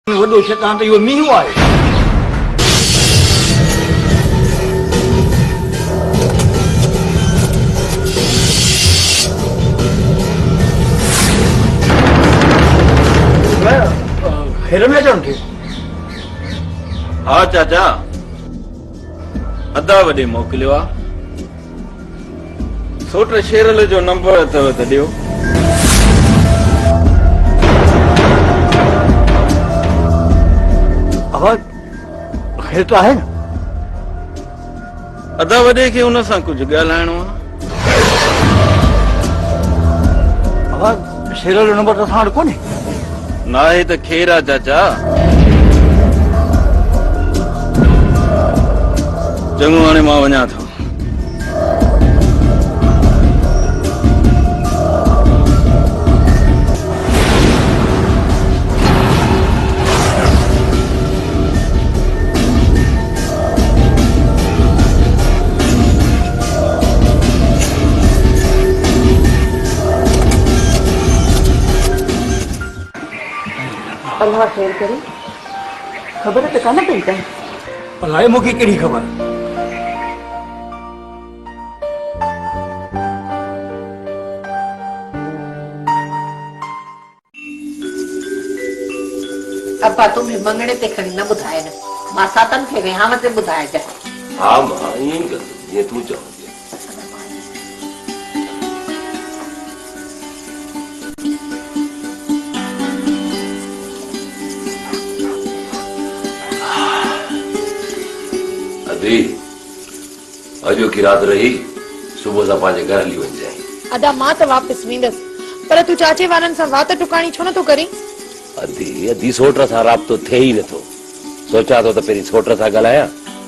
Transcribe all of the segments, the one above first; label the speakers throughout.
Speaker 1: वॾो शैतान त इहो मींहुं आहे। हेर में अचनि थे।
Speaker 2: हाँ चाचा, अदा वॾे मोकिलियो आहे। सोट शेरल जो नंबर अथव त ॾियो।
Speaker 1: आवाज ख़ैर त आहे न?
Speaker 2: अदा वॾे खे हुन सां कुझु ॻाल्हाइणो आहे।
Speaker 1: आवाज शेरल जो नंबर त असां वटि कोन्हे।
Speaker 2: न आहे त खेर आहे चाचा। चङो हाणे मां वञा थो।
Speaker 3: अल्लाह खैर करे। खबर त कान पई अथई।
Speaker 1: अलाए मूंखे कहिड़ी ख़बर।
Speaker 3: अब्बा तुम्हें मंगणे ते खणी न ॿुधाए न। मां सातन खे विहांव ते ॿुधाइजां।
Speaker 4: हाँ मां ईअं ई कंदुमि जीअं तूं चवंदी। अदी अॼु की रात रही सुबुह सां पंहिंजे घर हली वञजांइ।
Speaker 5: अदा मां त वापसि वेंदसि, पर तूं चाचे वारनि सां वात टुकाणी छो नथो करीं?
Speaker 4: अदी सोट सां राब्तो थिए ई नथो। सोचां थो त पहिरीं सोट सां ॻाल्हायां,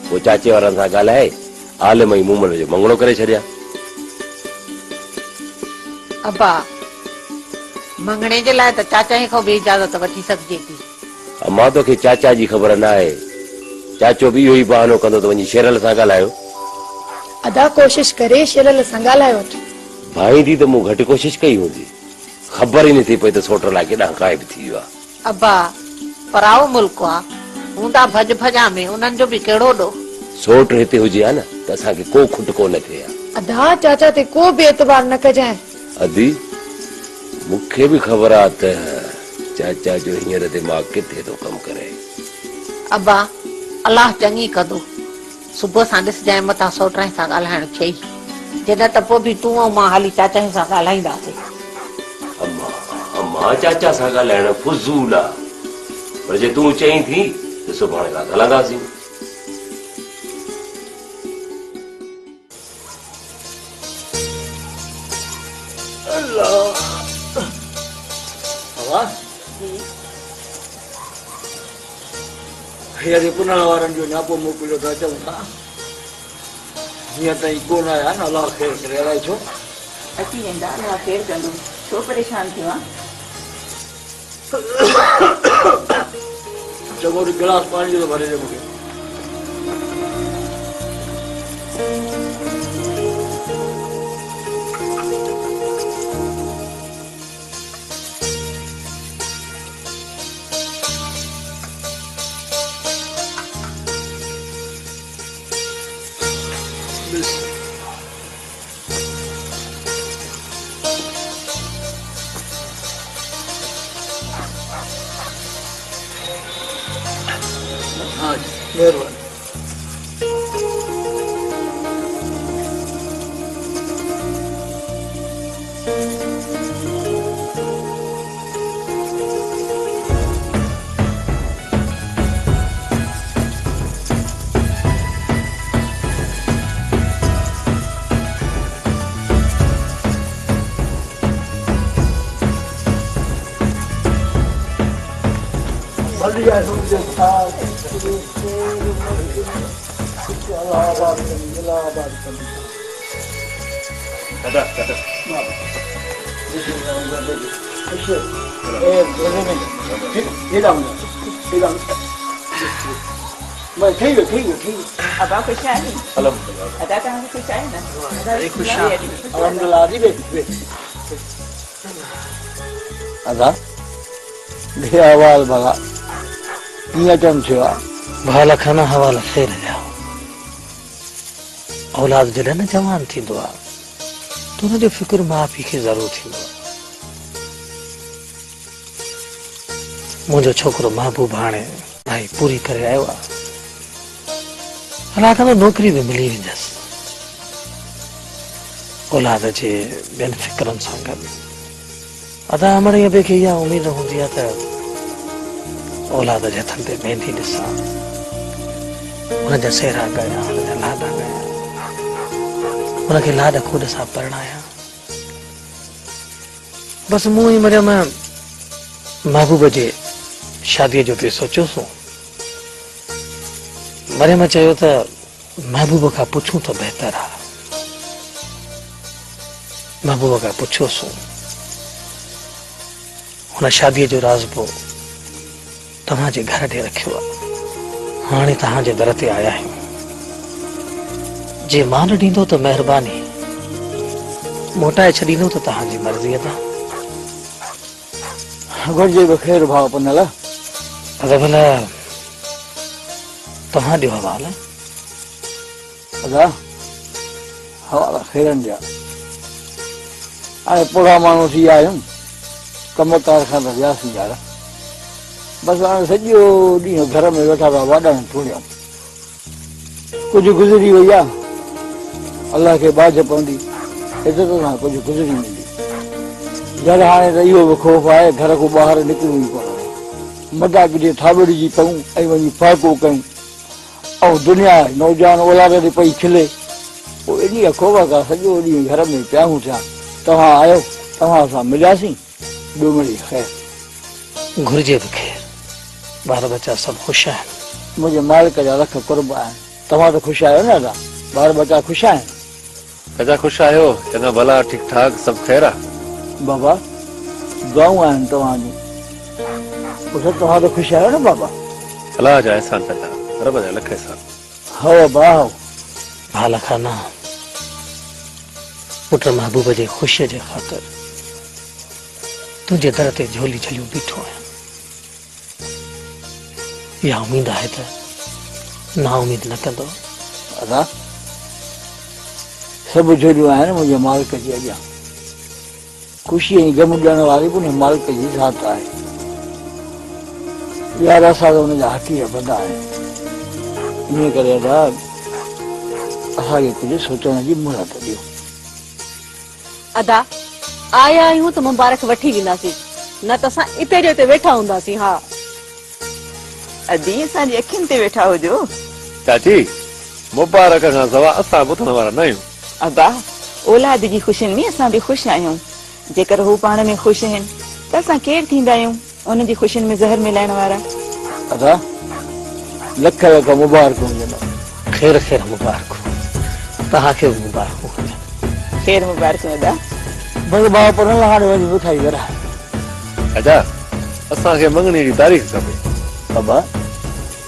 Speaker 4: पोइ चाचे वारनि सां ॻाल्हाए आलिम ई मूमल जो मंगणो करे छॾियां।
Speaker 3: अब्बा मंगणे जे लाइ त चाचा खां बि इजाज़त वठी सघिजे थी।
Speaker 4: मां तोखे चाचा जी ख़बर न आहे। चाचो बि इहो ई बहानो कंदो त वञी शेरल सां ॻाल्हायो।
Speaker 5: अदा कोशिश करे शेरल सां ॻाल्हाए वठ।
Speaker 4: भाईंदी त मूं घटि कोशिश कई हूंदी। ख़बर ई नथी पई त सोट लाइ केॾांहुं गाइब थी वियो आहे।
Speaker 3: अब्बा पराओ मुल्क आहे, हूंदा भॼ भॼा में उन्हनि जो बि कहिड़ो ॾोह।
Speaker 4: सोट हिते हुजे हा न त असांखे को खुटको न थिए।
Speaker 5: अदा चाचा ते को बि एतबार न कजांइ।
Speaker 4: अदी मूंखे बि ख़बर आहे त चाचा जो हींअर दिमाग़ किथे थो कमु करे।
Speaker 3: अब्बा अलाह चङी कंदो। सुबुह सां ॾिसजांइ मथां सोटनि सां ॻाल्हाइण थिए। जॾहिं त पोइ बि तूं ऐं मां हाली चाचा सां ॻाल्हाईंदासीं।
Speaker 4: मां चाचा सां ॻाल्हाइण फुज़ूल आहे, पर जे तूं चईं थी त सुभाणे खां हलंदासीं।
Speaker 1: हीअं पुनण वारनि जो न्यापो मोकिलियो था अचनि था। हीअं ताईं कोन आया न। अलाह ख़ैर करे। अलाए छो
Speaker 3: अची वेंदा। अलाह ख़ैर कंदो। छो परेशान थियो आहे?
Speaker 1: चङो गिलास पाणी जो भरे ॾे मूंखे। हाँ जी मेहरबानी।
Speaker 3: अब्बा खुश आहे? अदा तव्हांखे खुश आहे न?
Speaker 1: अल्हम्दुलिल्लाह जी बेटी अदा दे आवाज भला कीअं अचनि थियो आहे?
Speaker 6: भाला खाना हवाला खैर जाओ औलाद जॾहिं न जवान थींदो आहे त हुनजो फिक्र माउ पीउ खे ज़रूरु थींदो आहे। मुंहिंजो छोकिरो महबूब हाणे भाई पूरी करे आयो आहे। अलाह खां नौकिरी बि मिली वेंदसि औलाद जे ॿियनि फिक्रनि सां गॾु। अदा अमड़ीअ ॿिए खे इहा उमेद हूंदी आहे त औलाद जे हथनि ते मेहंदी ॾिसां, हुनजा सेरा ॻायां, हुनजा लाॾा ॻायां, हुनखे लाॾ खूॾ सां परणायां। बसि मूं ई मरियम महबूब जे शादीअ जो पियो सोचियोसि। मरियम चयो त महबूब खां पुछूं त बहितर आहे। महबूब खां पुछियोसि, हुन शादीअ जो राज़ पोइ तव्हांजे घर ॾे रखियो आहे। हाणे तव्हांजे दर ते आया आहियूं। जे मान ॾींदो त महिरबानी, मोटाए छॾींदो त तव्हांजी मर्ज़ी अदा।
Speaker 1: घुरिजे बि ख़ैर भाउ पनल।
Speaker 6: अदा भला तव्हां ॾियो हवाला।
Speaker 1: अदा हवाला ख़ैरनि जा। हाणे पोड़ा माण्हू थी विया आहियूं, कमकार खां त वियासीं यार। बसि हाणे सॼो ॾींहुं घर में वेठा पिया वाॾनि टूणियूं। कुझु गुज़री वई आहे, अलाह खे बाज पवंदी, इज़त सां कुझु गुज़री वेंदी। घर हाणे त इहो बि ख़ौफ़ आहे, घर खां ॿाहिरि निकिरूं ई कोन। मज़ाक जे थाबड़िजी पऊं ऐं वञी फ़ाइक़ो कयूं ऐं दुनिया नौजवान औलाद ते पई खिले। पोइ इन ख़ौफ़ खां सॼो ॾींहुं घर में पियाऊं थिया। तव्हां आयो, तव्हां सां मिलियासीं, ॿियो मिली ख़ैर।
Speaker 6: घुरिजे बि ख़ैर, ॿार बच्चा सभु ख़ुशि आहिनि।
Speaker 1: मुंहिंजे मालिक जा लख कुर्ब आहिनि। तव्हां त ख़ुशि आहियो न अदा? ॿार बच्चा ख़ुशि आहिनि?
Speaker 4: कजा ख़ुशि आहियो? चङा भला ठीकु ठाक सभु ख़ैर आहे?
Speaker 1: बाबा दुआऊं आहिनि तव्हांजूं। तव्हां त ख़ुशि आहियो न बाबा?
Speaker 4: अलाह जा अहसान कजा, रब जा लख अहसान।
Speaker 1: हो बाहो
Speaker 6: भाला खाना पुट महबूब जे ख़ुशीअ जे ख़ातिर तुंहिंजे दर ते झोली झलियूं बीठो आहियां। इहा उमेद आहे त ना उमेद न कंदो।
Speaker 1: अदा सभु झोलियूं आहिनि मुंहिंजे मालिक जे अॻियां। ख़ुशी ऐं गम ॾियण वारी बि मालिक जी ज़ात आहे। यार असां त हुनजा हक़ीक़ बंदा आहियूं। इन करे अदा असांखे कुझु सोचण जी मुहलत ॾियो।
Speaker 3: अदा आया आहियूं त मुबारक वठी वेंदासीं, न त असां इते जो इते वेठा हूंदासीं। हा
Speaker 7: अदी असांजी अखियुनि ते वेठा हुजो।
Speaker 4: चाची मुबारक खां सवाइ असां ॿुधण वारा न आहियूं।
Speaker 7: अदा औलाद जी ख़ुशियुनि में असां बि ख़ुशि आहियूं। जेकर हू पाण में ख़ुशि आहिनि त असां केरु थींदा आहियूं उन जी ख़ुशियुनि में ज़हर मिलाइण वारा।
Speaker 1: अदा लख लख मुबारक हुजनि।
Speaker 6: ख़ैर ख़ैर मुबारक तव्हांखे बि मुबारक हुजे।
Speaker 7: ख़ैर मुबारक अदा।
Speaker 1: बसि भाउ पर हाणे वञी मिठाई कर।
Speaker 4: अजा असांखे मंगणी जी तारीख़ खपे।
Speaker 1: बाबा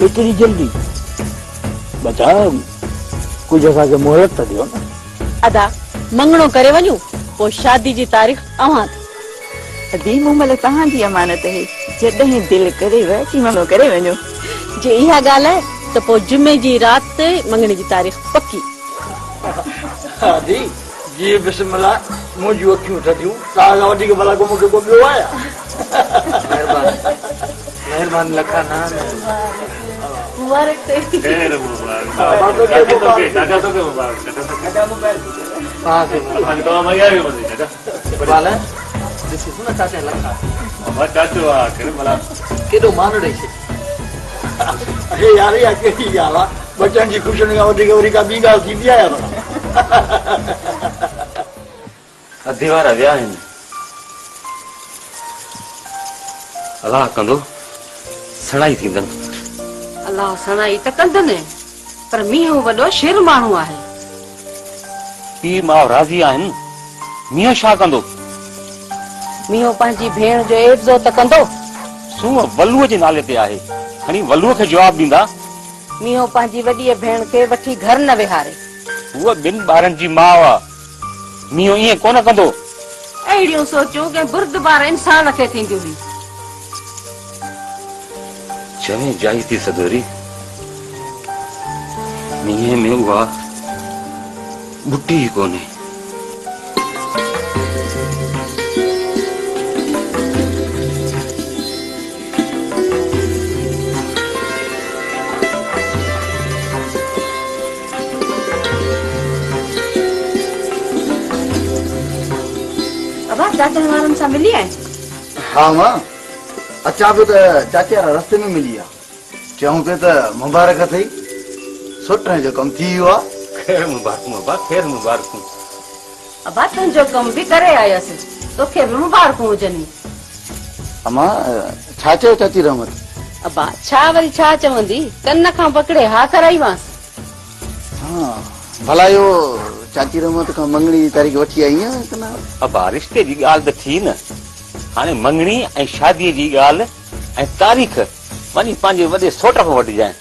Speaker 1: एतिरी जल्दी? बचा कुझु असांखे मोहलत त ॾियो न।
Speaker 3: अदा मंगणो करे वञूं, पोइ शादी जी तारीख़ अवां।
Speaker 7: अदी मूं महिल तव्हांजी अमानत आहे, जॾहिं दिलि करेव की मंगणो करे वञो।
Speaker 3: जे इहा ॻाल्हि आहे त पोइ जुमे जी राति ते मंगणी जी तारीख़ पकी।
Speaker 1: दी जी बिस्मिल्लाह, मुंहिंजूं अखियूं थधियूं, तव्हां खां वधीक भला को मूंखे को ॿियो आहे?
Speaker 6: महिरबानी लखा ना
Speaker 3: मुबारक ते
Speaker 6: केॾो मान ॾेई छॾ।
Speaker 1: अरे यार इहा कहिड़ी ॻाल्हि आहे? बचनि जी ख़ुशियुनि खां वधीक वरी का ॿी ॻाल्हि थींदी आहे भला?
Speaker 4: अधी वारा विया आहिनि। अलाह कंदो सणाई थींदनि।
Speaker 3: अलाह सणाई त कंदनि, पर मींहुं वॾो शेर माण्हू आहे।
Speaker 2: पीउ माउ राज़ी आहिनि, मींहुं छा कंदो?
Speaker 3: मींहुं पंहिंजी भेण जो एतिरो त कंदो।
Speaker 2: सूंहं वलूअ जे नाले ते आहे, खणी वलूअ खे जवाब ॾींदा।
Speaker 3: मींहुं पंहिंजी वॾी भेण खे वठी घर न विहारे।
Speaker 2: उहा ॿिनि ॿारनि जी माउ आहे, मींहुं ईअं कोन कंदो।
Speaker 3: अहिड़ियूं सोचूं के बुर्दबार इंसान खे थींदियूं हुई।
Speaker 2: चवे जाई थी सदोरी मीहे में हुआ बुट्टी ही कोने।
Speaker 7: अब चाचा वारनि सां मिली आए?
Speaker 1: हाँ मां अचा पियो त चाचे वारा रस्ते में मिली विया। चऊं पियो त मुबारक अथई, सुठे जो कमु थी वियो आहे।
Speaker 2: खैर मुबारक मुबारक, खैर मुबारक।
Speaker 7: अब तुंहिंजो कम बि करे आयसि, तोखे बि मुबारकूं हुजनि।
Speaker 1: अमा छा चयो चाची रहमत?
Speaker 7: अबा छा वरी छा चवंदी, कन खां पकड़े हा कराईमांसि।
Speaker 1: हाँ भला यो चाची रहमत खां मंगणी जी तारीख़ वठी आई आहे त न?
Speaker 2: अब रिश्ते जी ॻाल्हि त थी न, हाणे मंगणी ऐं शादीअ जी ॻाल्हि ऐं तारीख़ वञी पंहिंजे वॾे सोट खां वठिजांइ।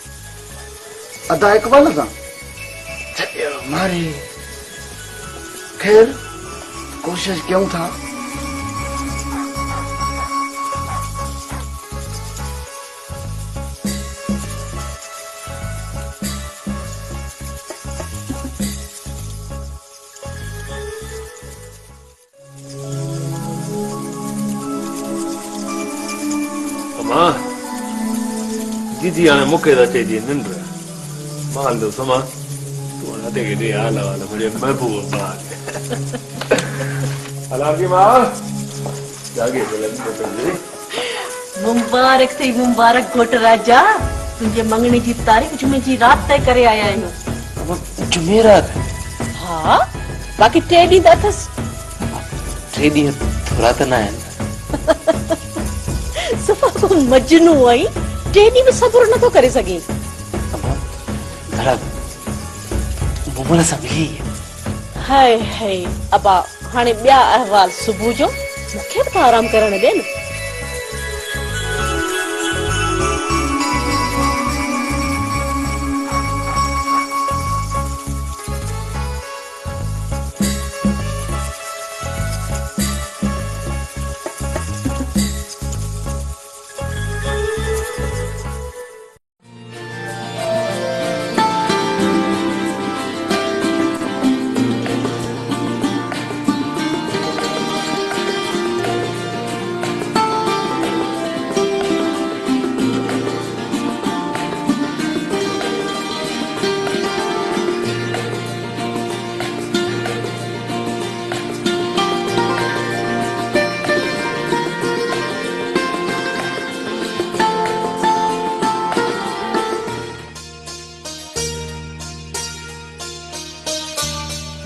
Speaker 1: अदा इकबाल सां मारे खैर कोशिश कयूं था।
Speaker 8: मां दीदी हाणे मूंखे त अचे थी निंड, मां हलंदो समा तूं हथे के दे हाल वाल मुझे महबूब बात हला की मां जागे चलन
Speaker 7: मुबारक थई मुबारक घोट राजा, तुंहिंजे मंगणी जी तारीख़ जुमे जी रात तय करे आया आहियूं।
Speaker 6: जुमेरात?
Speaker 7: हा बाक़ी 3 ॾींहं त अथसि।
Speaker 6: 3 ॾींहं थोरा त न आहिनि।
Speaker 7: सफ़ा को मजनू आई, 3 ॾींहं में सब्र नथो करे सघे।
Speaker 6: घड़ा मुमल सां मिली।
Speaker 7: हाय हाय अबा हाणे ॿिया अहवाल सुबुह जो मूंखे बि आराम करण ॾे न।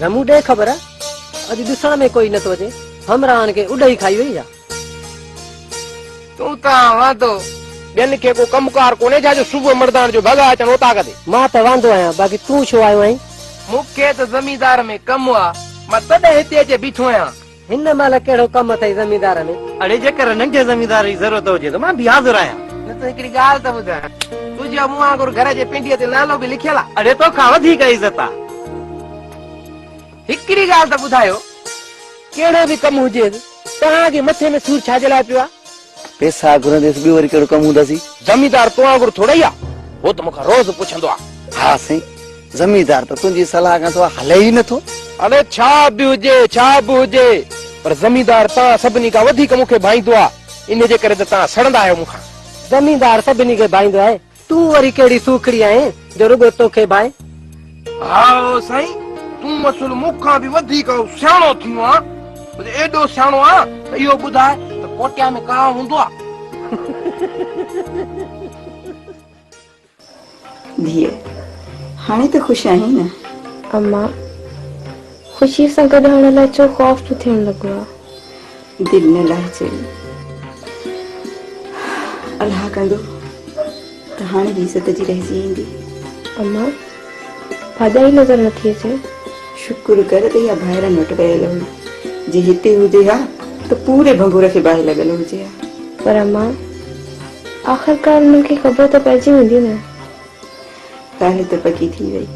Speaker 9: रमू ॾे ख़बर अॼु ॾिसण में कोई नथो अचे, हमराहनि खे उॾई खाई वई आहे।
Speaker 10: तूं त वांदो ॿियनि खे को कमकार कोन्हे छा सुबुह मर्दान जो भॻा अचनि उता कदे।
Speaker 9: मां त वांदो आहियां, बाक़ी तूं छो आयो आहीं?
Speaker 10: मूंखे त ज़मींदार में कमु आहे, मां तॾहिं हिते अचे बीठो आहियां।
Speaker 9: हिन महिल कहिड़ो कमु अथई ज़मींदार में?
Speaker 6: अड़े जेकर नंढे ज़मींदार जी ज़रूरत हुजे त मां बि हाज़िर आहियां।
Speaker 10: न त हिकिड़ी ॻाल्हि त ॿुधाए, तुंहिंजे मुंहं वांगुरु घर जे पिंडीअ ते नालो बि लिखियल आहे।
Speaker 6: अड़े तोखां वधीक इज़त आहे।
Speaker 10: हिकिड़ी ॻाल्हि त ॿुधायो, कहिड़ो बि कमु हुजे तव्हांजे मथे में सूर छाजे लाइ पियो आहे?
Speaker 1: पैसा घुरंदेसि ॿियो वरी कहिड़ो कमु हूंदासीं?
Speaker 10: ज़मींदार तो वांगुरु थोड़ा ई आहे, हो त मूंखां रोज़ पुछंदो आहे।
Speaker 1: हा साईं, ज़मींदार त तुंहिंजी सलाह खां तो हले ई नथो।
Speaker 10: अरे छा बि हुजे पर ज़मींदार तव्हां सभिनी खां वधीक मूंखे भाईंदो आहे, इन जे करे त तव्हां सड़ंदा आहियो मूंखां।
Speaker 9: ज़मींदार सभिनी खे भाईंदो आहे, तूं वरी कहिड़ी सूखड़ी आहीं जो रुगो तोखे भाए?
Speaker 10: हा साईं, तूं असुल मूंखां बि वधीक सियाणो थियो आहे, एॾो सियाणो आहे त इहो ॿुधाए त कोटिया में का हूंदो आहे?
Speaker 7: धीअ हाणे त ख़ुशि आहीं न?
Speaker 5: अम्मा ख़ुशी सां गॾु हाणे लाइ छो ख़ौफ़ थो थियण लॻो आहे?
Speaker 7: दिलि न लाहिजे, अलाह कंदो त हाणे बि इज़त जी रहिजी ईंदी।
Speaker 5: अम्मा भाॼाई नज़र नथी अचे।
Speaker 7: शुक्र कर त इहा ॿाहिरनि वटि वियल हुई, जे हिते हुजे हा त पूरे भंगूर खे ॿाहि लॻल हुजे हा।
Speaker 5: पर अम्मा आख़िरकार हुननि खे ख़बर त पइजी वेंदी न।
Speaker 7: ॻाल्हि त पकी थी वई,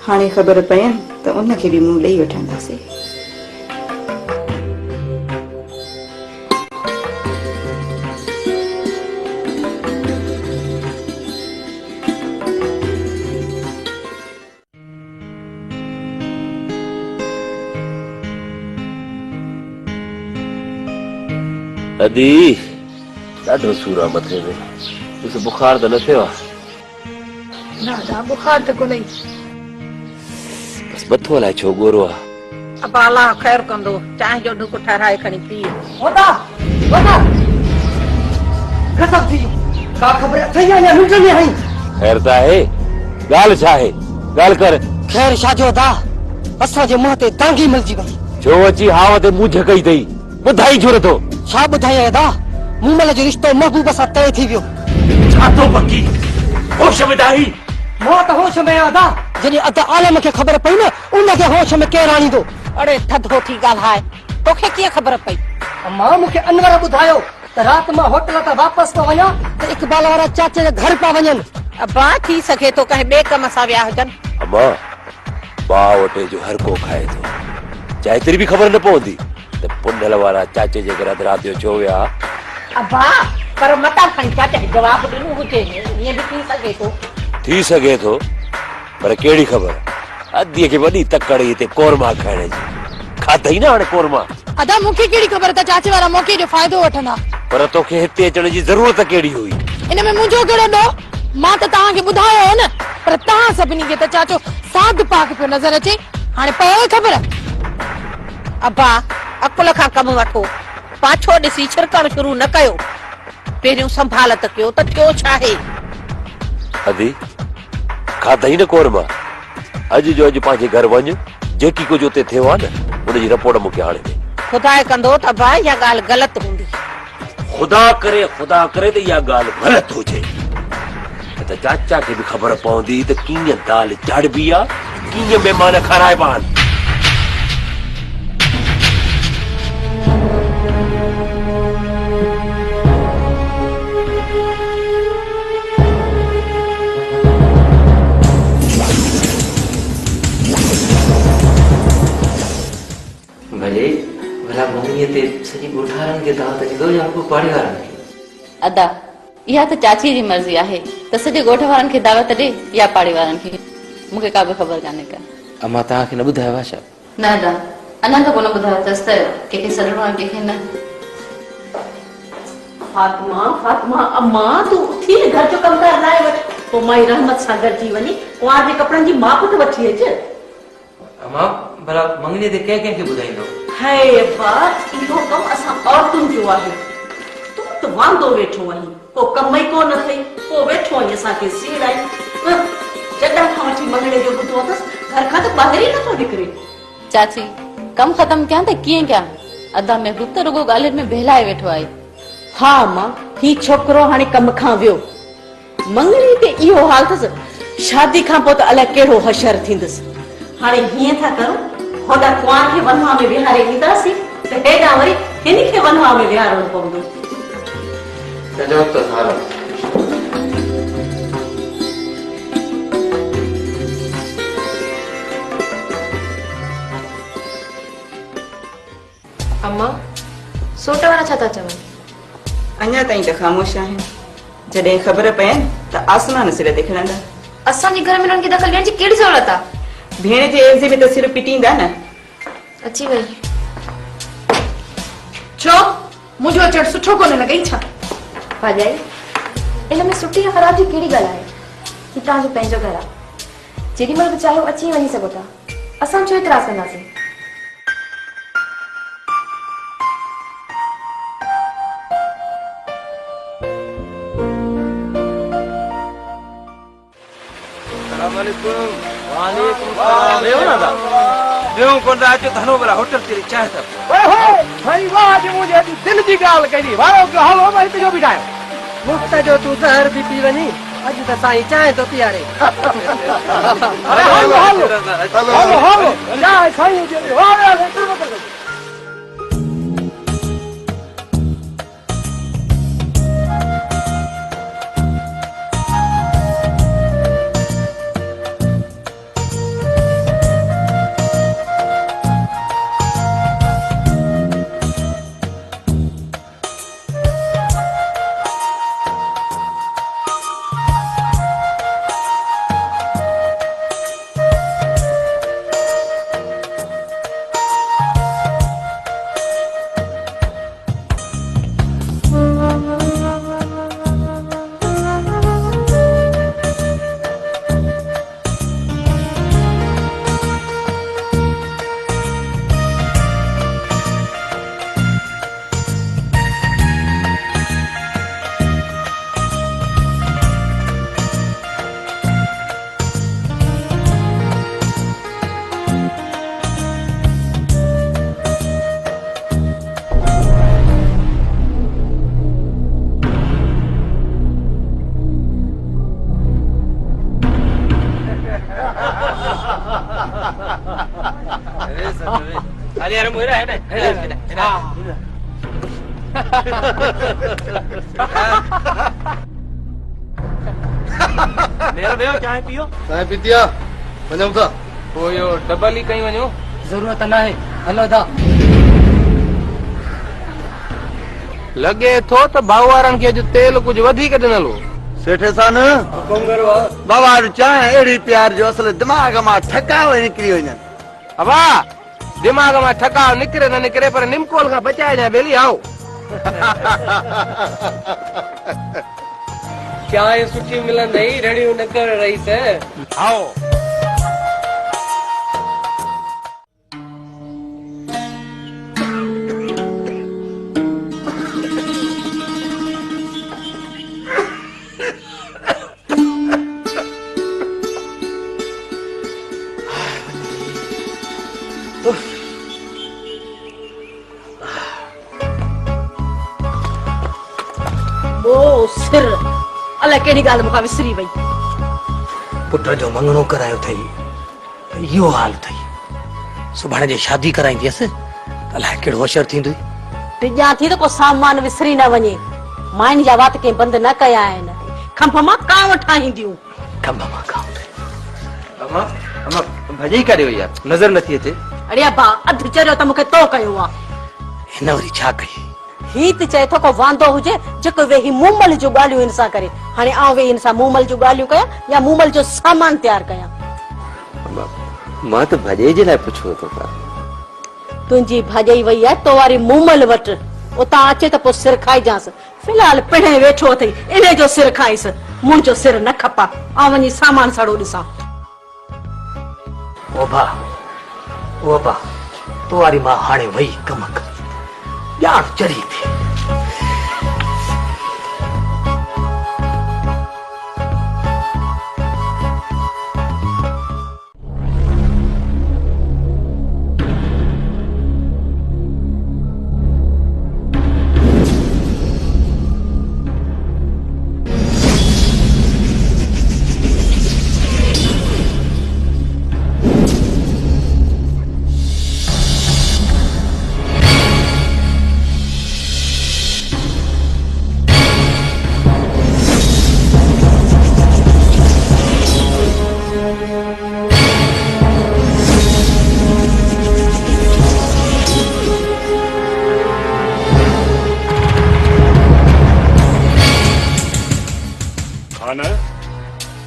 Speaker 7: हाणे ख़बर पयनि त उनखे बि मुंहुं ॾेई वठंदासीं।
Speaker 4: अदी ॾाढो सूर आहे मथे में ॾिस बुखार त न थियो आहे
Speaker 5: ना बुखार तो को नहीं
Speaker 4: बस मथो अलाए छो गोरो आहे
Speaker 3: अब अल्लाह खैर कंदो चांहि जो ढुक ठहराए खणी पी
Speaker 9: होता होता कसम थी का खबर अथई या मिंट में आई
Speaker 4: खैर त आहे ॻाल्हि छा आहे ॻाल्हि कर
Speaker 9: खैर शाजो होता असां जे मुंह ते तांगी मिलजी वई
Speaker 4: छो अची हाव ते मुंझ कई अथई ॿुधाई छो नथो
Speaker 9: छा ॿुधाई अदा मूमल जो रिश्तो महबूब सां तय थी वियो
Speaker 4: छा थो पकी होश में आई
Speaker 9: मां त होश में अदा जॾहिं अदा आलम खे ख़बर पई न उनखे होश में केरु आणींदो
Speaker 3: अड़े थधो थी ॻाल्हाए तोखे कीअं ख़बर पई
Speaker 9: मां मूंखे अनवर ॿुधायो त राति मां होटल तां वापसि थो वञा त इकबाल वारा चाचे जे घर पिया वञनि
Speaker 3: अबा थी सघे थो कंहिं ॿिए कम सां विया हुजनि
Speaker 4: अम्मा बाह वटे जो हर को खाए थो चाहे तेरी भी खबर न पवंदी त पुनल वारा चाचे जे घर राति जो छो विया
Speaker 3: अबा पर मता खणी चाचा जवाब ॾिनो हुजे ईअं बि थी
Speaker 4: सघे थो पर कहिड़ी ख़बर अदीअ खे वॾी तकड़ हिते कोरमा खाइण जी खाधई न हाणे कोरमा
Speaker 5: अदा मूंखे कहिड़ी ख़बर त चाचे वारा मौके जो फ़ाइदो वठंदा
Speaker 4: पर तोखे हिते अचण जी ज़रूरत कहिड़ी हुई
Speaker 5: इन में मुंहिंजो कहिड़ो ॾोह मां त तव्हांखे ॿुधायो हो न पर तव्हां सभिनी खे त चाचो साध पाक पियो नज़र अचे हाणे पयो ख़बर
Speaker 3: अबा अकुल खां कमु वठो पाछो ॾिसी छिरकण शुरू न कयो पहिरियों संभालत कयो त थियो छा आहे
Speaker 4: अदी खाधई न कोरमा अॼु जो अॼु पंहिंजे घर वञ जेकी कुझु उते थियो आहे न उनजी रिपोर्ट मूंखे हाणे ॾे
Speaker 3: खुदा कंदो त अबा इहा ॻाल्हि ग़लति हूंदी
Speaker 4: खुदा करे त इहा ॻाल्हि ग़लति हुजे त चाचा खे बि ख़बर पवंदी त कीअं दाल चाढ़बी आहे कीअं महिमान खाराइबा आहिनि
Speaker 6: भले भला मम्मीअ ते सॼी ॻोठारनि खे दावत ॾींदो या को पाड़े वारनि खे
Speaker 7: अदा इहा त चाची जी मर्ज़ी आहे त सॼे ॻोठ वारनि खे दावत ॾे या पाड़े वारनि खे मूंखे का बि ख़बर कान्हे का
Speaker 6: अम्मा तव्हांखे न ॿुधायो आहे छा
Speaker 7: न अदा अञा त कोन ॿुधायो अथसि त कंहिंखे सॾणो आहे कंहिंखे न
Speaker 3: फातिमा फातिमा अम्मा तूं उथी घर जो कमकार लाइ वठ पोइ माई रहमत सां गॾिजी वञी कुंवार जे कपिड़नि जी माप त वठी अच
Speaker 6: अम्मा भला मंगनीअ ते कंहिंखे ॿुधाईंदो
Speaker 3: हाय अब्बा इहो कमु असां औरतुनि जो आहे तूं त वांदो वेठो आहीं को कम ई कोन अथई पोइ वेठो आहीं असांखे सीड़ाई जॾहिं खां वठी मंगणे जो ॿुधो अथसि घर खां त ॿाहिरि ई नथो निकिरे
Speaker 7: चाची कम ख़तम कयां त कीअं कयां अदा महबूब त रुगो ॻाल्हियुनि में बहलाए वेठो आहे
Speaker 3: हा मां ही छोकिरो हाणे कम खां वियो मंगणी ते इहो हाल अथसि शादी खां पोइ त अलाए कहिड़ो हशर थींदसि हाणे हीअं था करूं होॾा कुंवार खे वनवा में विहारे ईंदासीं त हेॾां वरी हिन खे वनवा में विहारणो पवंदो
Speaker 6: कजो त सारा
Speaker 5: अम्मा सोट वारा छा था चवनि
Speaker 7: अञा ताईं त ख़ामोश आहिनि जॾहिं ख़बर पवनि त आसमान सिर ते खणंदा
Speaker 5: असांजे घर में उन्हनि खे दख़ल ॾियण जी कहिड़ी ज़रूरत आहे
Speaker 7: भेण जे एज़े में त सिर पिटींदा न
Speaker 5: अची वई छो मुंहिंजो अचणु सुठो कोन्हे लॻई छा भाॼाई इन में सुठी या ख़राब जी कहिड़ी ॻाल्हि आहे ही तव्हांजो पंहिंजो घर आहे जेॾीमहिल बि चाहियो अची वञी सघो था असां छो एतिराज़ कंदासीं
Speaker 10: होटल तेरी चाह था भाई वाह जी मुझे दिल की गाल कही वारो हलो भाई तुझो बिठायो
Speaker 9: मुफ्त जो तू जहर भी पी वनी अज त साईं चाहे तो पियारे
Speaker 10: अरे हलो हलो हलो चाह साईं जी वाह
Speaker 6: अरे यार मोरा है ना मेरा भेयो चाय पियो
Speaker 10: चाय पीतिया वञूं था
Speaker 6: पोइ इहो डबल ई कई वञो
Speaker 9: जरूरत न आहे हलो दा
Speaker 10: लॻे थो त भाऊ वारनि खे अॼु तेल कुझु वधीक ॾिनल हो
Speaker 1: सेठे सान बाबा चांहि अहिड़ी प्यार जो असल दिमाग़ मां ठकाव निकिरी वञनि
Speaker 10: अबा दिमाग़ मां ठकाव निकिरे न निकिरे पर निमकोल खां बचाए ॾियां बेली आओ
Speaker 6: चांहि सुठी मिलंदई रड़ियूं न कर रहीस
Speaker 10: आओ
Speaker 3: ओ सिर अलाए कहिड़ी ॻाल्हि मूंखां विसरी वई
Speaker 6: पुट जो मंगणो करायो अथई इहो हाल अथई सुभाणे जे शादी कराईंदीअसि अलाए कहिड़ो असर थींदो
Speaker 3: टिॼां थी त को सामान विसरी न वञे माइन जा वात कंहिं बंदि न कया आहिनि खंभ मां कांव ठाहींदियूं
Speaker 6: कम मां खाऊं
Speaker 10: अमा अमा भॼी करे वई यार नज़र नथी अचे
Speaker 3: अड़िया भा अधु चरियो त मूंखे तो कयो आहे
Speaker 6: हिन वरी छा कई
Speaker 3: ही त चए थो को वांदो हुजे जेको वेही मूमल जूं ॻाल्हियूं हिन सां करे हाणे आउं वेही हिन सां मूमल जूं ॻाल्हियूं कयां या मूमल जो सामान तयारु कयां
Speaker 4: मां त भॼे जे लाइ पुछो थो
Speaker 3: तुंहिंजी भाॼई वई आहे तो वारी मूमल वटि उतां अचे त पोइ सिर खाइजांसि फिलहाल पिणे वेठो अथई इन जो सिर खाइसि मुंहिंजो सिर न खपा आउं वञी सामान सड़ो ॾिसां
Speaker 6: ओ बा तो वारी मां हाणे वई कम कर ॼाण चढ़ी थी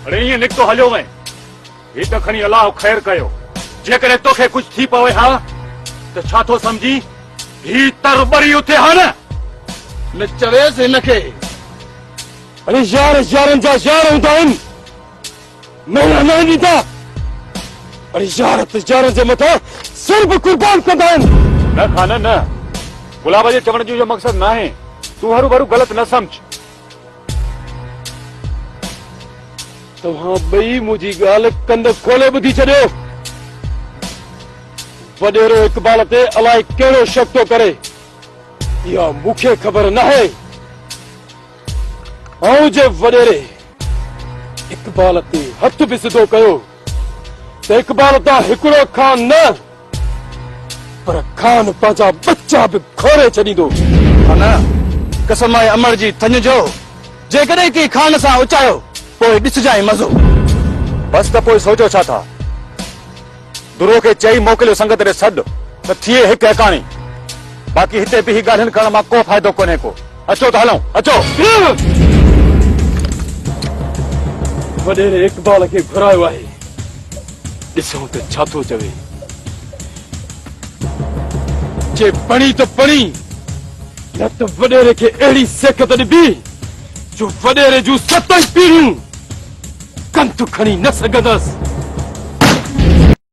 Speaker 8: अरे ईअं निकितो हलियो वएं ही त खणी अलाह ख़ैर कयो जेकॾहिं तोखे कुझु थी पवे हा त छा थो सम्झी ही तर ॿरी उथे हा न चवेसि हिनखे अरे यार यारनि जा यार हूंदा आहिनि मेरा न ॾींदा अरे यार त यारनि जे मथां सिर बि कुर्बान कंदा आहिनि न खान न गुलाब जे चवण जो इहो मक़सदु न आहे तूं हरू भरू ग़लति न सम्झ तव्हां ॿई मुंहिंजी ॻाल्हि कंद खोले ॿुधी छॾियो वॾेरो इक़बाल ते अलाए कहिड़ो शक थो करे इहा मूंखे ख़बर नाहे ऐं जे वॾेरे इक़बाल ते हथ बि सिधो कयो त इक़बाल तां हिकिड़ो खान न पर खान पंहिंजा बच्चा बि खोरे छॾींदो कसम आहे अमर जी थञ जो जेकॾहिं कंहिं खान सां उचायो पोइ ॾिसजांइ मज़ो बस त पोइ सोचो छा था दुरो खे चई मोकिलियो संगत ॾे सॾ त थिए हिकु एकाणी बाक़ी हिते बि ही ॻाल्हियुनि करण मां को फ़ाइदो कोन्हे को अचो त हलूं अचो वॾेरे इक़बाल खे घुरायो आहे ॾिसूं त छा थो चवे जे पणी त पणी न त वॾेरे खे अहिड़ी सिकत ॾिबी जो वॾेरे जूं 7 पीढ़ियूं कंतु खणी न सघंदसि